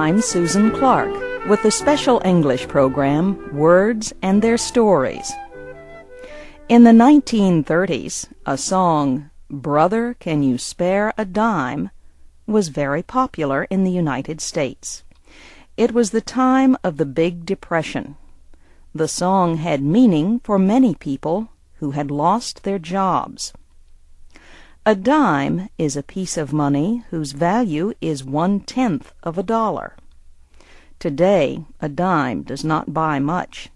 I'm Susan Clark with the special English program, Words and Their Stories. In the 1930s, a song, Brother, Can You Spare a Dime, was very popular in the United States. It was the time of the Big Depression. The song had meaning for many people who had lost their jobs. A dime is a piece of money whose value is 1/10 of a dollar. Today, a dime does not buy much.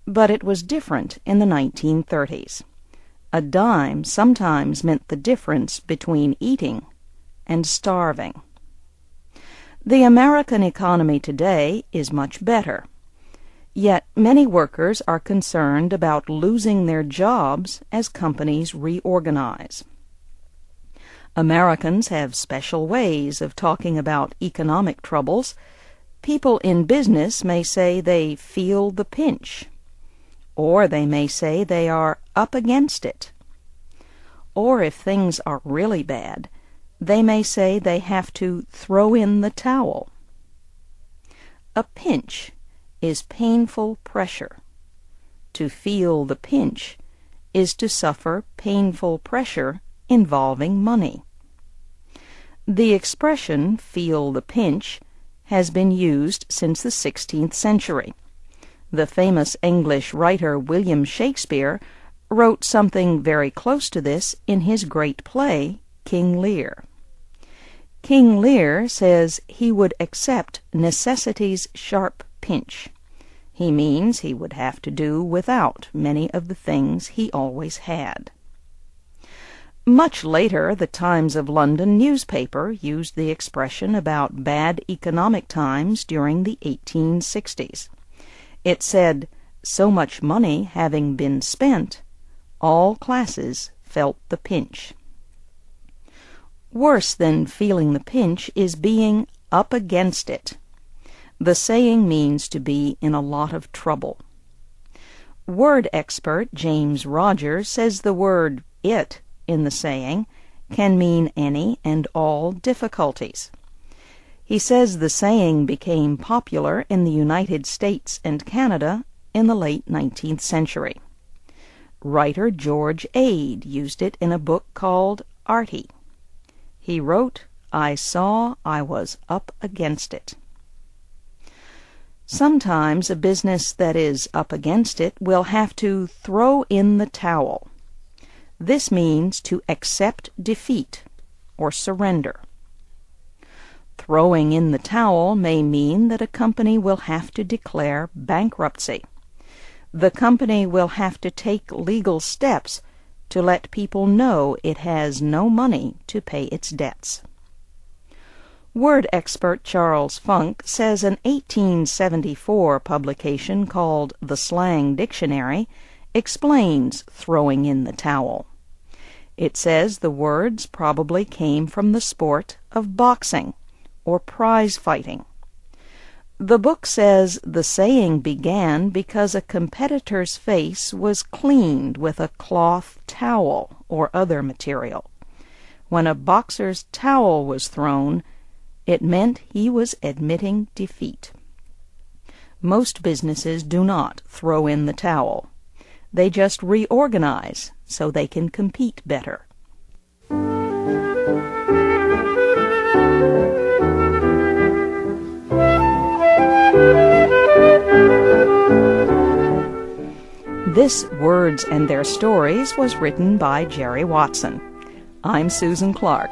But it was different in the 1930s. A dime sometimes meant the difference between eating and starving. The American economy today is much better. Yet many workers are concerned about losing their jobs as companies reorganize. Americans have special ways of talking about economic troubles. People in business may say they feel the pinch, or they may say they are up against it. Or if things are really bad, they may say they have to throw in the towel. A pinch is painful pressure. To feel the pinch is to suffer painful pressure involving money. The expression, feel the pinch, has been used since the 16th century. The famous English writer William Shakespeare wrote something very close to this in his great play, King Lear. King Lear says he would accept necessity's sharp pinch. He means he would have to do without many of the things he always had. Much later, the Times of London newspaper used the expression about bad economic times during the 1860s. It said, so much money having been spent, all classes felt the pinch. Worse than feeling the pinch is being up against it. The saying means to be in a lot of trouble. Word expert James Rogers says the word it in the saying can mean any and all difficulties. He says the saying became popular in the United States and Canada in the late 19th century. Writer George Ade used it in a book called Artie. He wrote, I saw I was up against it. Sometimes a business that is up against it will have to throw in the towel. This means to accept defeat or surrender. Throwing in the towel may mean that a company will have to declare bankruptcy. The company will have to take legal steps to let people know it has no money to pay its debts. Word expert Charles Funk says an 1874 publication called The Slang Dictionary explains throwing in the towel. It says the words probably came from the sport of boxing or prize fighting. The book says the saying began because a competitor's face was cleaned with a cloth towel or other material. When a boxer's towel was thrown, it meant he was admitting defeat. Most businesses do not throw in the towel. They just reorganize so they can compete better. This Words and Their Stories was written by Jerry Watson. I'm Susan Clark.